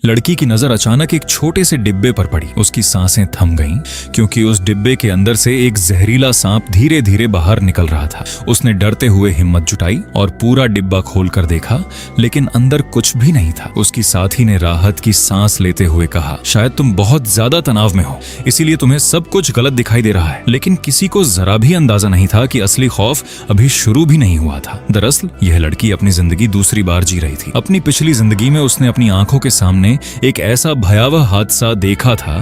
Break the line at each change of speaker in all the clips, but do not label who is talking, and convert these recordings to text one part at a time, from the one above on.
लड़की की नजर अचानक एक छोटे से डिब्बे पर पड़ी। उसकी सांसें थम गईं, क्योंकि उस डिब्बे के अंदर से एक जहरीला सांप धीरे धीरे बाहर निकल रहा था। उसने डरते हुए हिम्मत जुटाई और पूरा डिब्बा खोलकर देखा, लेकिन अंदर कुछ भी नहीं था। उसकी साथी ने राहत की सांस लेते हुए कहा, शायद तुम बहुत ज्यादा तनाव में हो, इसीलिए तुम्हें सब कुछ गलत दिखाई दे रहा है। लेकिन किसी को जरा भी अंदाजा नहीं था कि असली खौफ अभी शुरू भी नहीं हुआ था। दरअसल यह लड़की अपनी जिंदगी दूसरी बार जी रही थी। अपनी पिछली जिंदगी में उसने अपनी आंखों के सामने एक ऐसा भयावह हादसा देखा था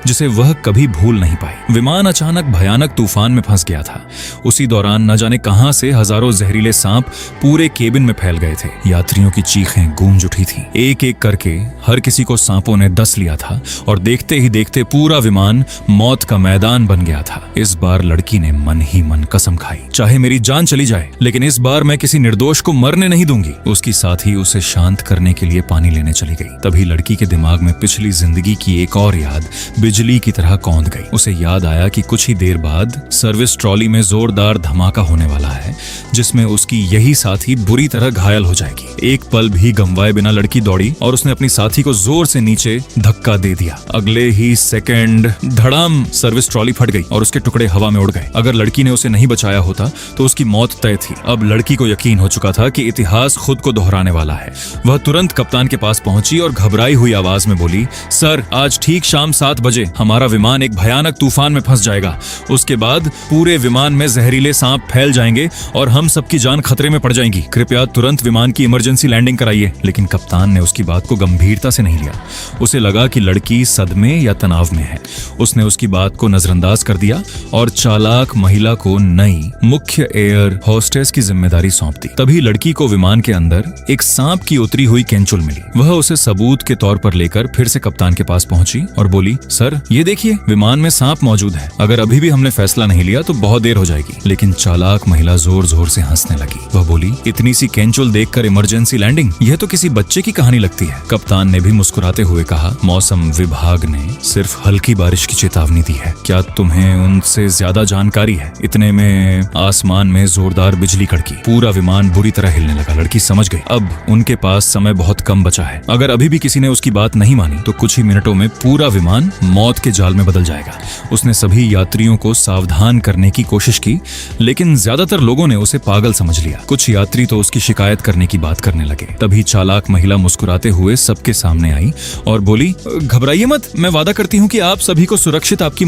जिसे वह कभी भूल नहीं पाई। विमान अचानक भयानक तूफान में फंस गया था। उसी दौरान न जाने कहां से हजारों जहरीले सांप पूरे केबिन में फैल गए थे। यात्रियों की चीखें गूंज उठी थी। एक एक करके हर किसी को सांपों ने डस लिया था और देखते ही देखते पूरा विमान मौत का मैदान बन गया था। इस बार लड़की ने मन ही मन कसम खाई, चाहे मेरी जान चली जाए, लेकिन इस बार मैं किसी निर्दोष को मरने नहीं दूंगी। उसकी साथी उसे शांत करने के लिए पानी लेने चली गई। तभी लड़की के दिमाग में पिछली जिंदगी की एक और याद बिजली की तरह कौंध गई। उसे याद आया कि कुछ ही देर बाद सर्विस ट्रॉली में जोरदार धमाका होने वाला है, जिसमें उसकी यही साथी बुरी तरह घायल हो जाएगी। एक पल भी गंवाए बिना लड़की दौड़ी और उसने अपनी साथी को जोर से नीचे धक्का दे दिया। अगले ही सेकंड धड़ाम सर्विस ट्रॉली फट गई और उसके टुकड़े हवा में उड़ गए। अगर लड़की ने उसे नहीं बचाया होता तो उसकी मौत तय थी। अब लड़की को यकीन हो चुका था कि इतिहास खुद को दोहराने वाला है। वह तुरंत कप्तान के पास पहुंची और घबराई हुई आवाज में बोली, सर, आज ठीक शाम 7 बजे हमारा विमान एक भयानक तूफान में फंस जाएगा। उसके बाद पूरे विमान में जहरीले सांप फैल जाएंगे और हम सबकी जान खतरे में पड़ जाएगी। कृपया तुरंत विमान की इमरजेंसी लैंडिंग कराइए। लेकिन कप्तान ने उसकी बात को गंभीरता से नहीं लिया। उसे लगा कि लड़की सदमे या तनाव में है। उसने उसकी बात को नजरअंदाज कर दिया और चालाक महिला को नई मुख्य एयर होस्टेस की जिम्मेदारी सौंप दी। तभी लड़की को विमान के अंदर एक सांप की उतरी हुई केंचुल मिली। वह उसे सबूत के तौर पर लेकर फिर से कप्तान के पास पहुंची और बोली, सर, ये देखिए, विमान में सांप मौजूद है। अगर अभी भी हमने फैसला नहीं लिया तो बहुत देर हो जाएगी। लेकिन चालाक महिला जोर जोर से हंसने लगी। वह बोली, इतनी सी केंचुल देखकर इमरजेंसी लैंडिंग, यह तो किसी बच्चे की कहानी लगती है। कप्तान ने भी मुस्कुराते हुए कहा, मौसम विभाग ने सिर्फ हल्की बारिश की चेतावनी दी है। क्या तुम्हें उनसे ज्यादा जानकारी है? इतने में आसमान में जोरदार बिजली कड़की। पूरा विमान बुरी तरह हिलने लगा। लड़की समझ गई, अब उनके पास समय बहुत कम बचा है। अगर अभी भी किसी ने उसकी बात नहीं मानी तो कुछ ही मिनटों में पूरा विमान मौत के जाल में बदल जाएगा। उसने सभी यात्रियों को सावधान करने की कोशिश की, लेकिन ज्यादातर लोगों ने उसे पागल समझ लिया। कुछ यात्री तो उसकी शिकायत करने की बात करने लगे। तभी चालाक महिला मुस्कुराते हुए सबके सामने आई और बोली, घबराइए मत, मैं वादा करती हूँ कि आप सभी को सुरक्षित आपकी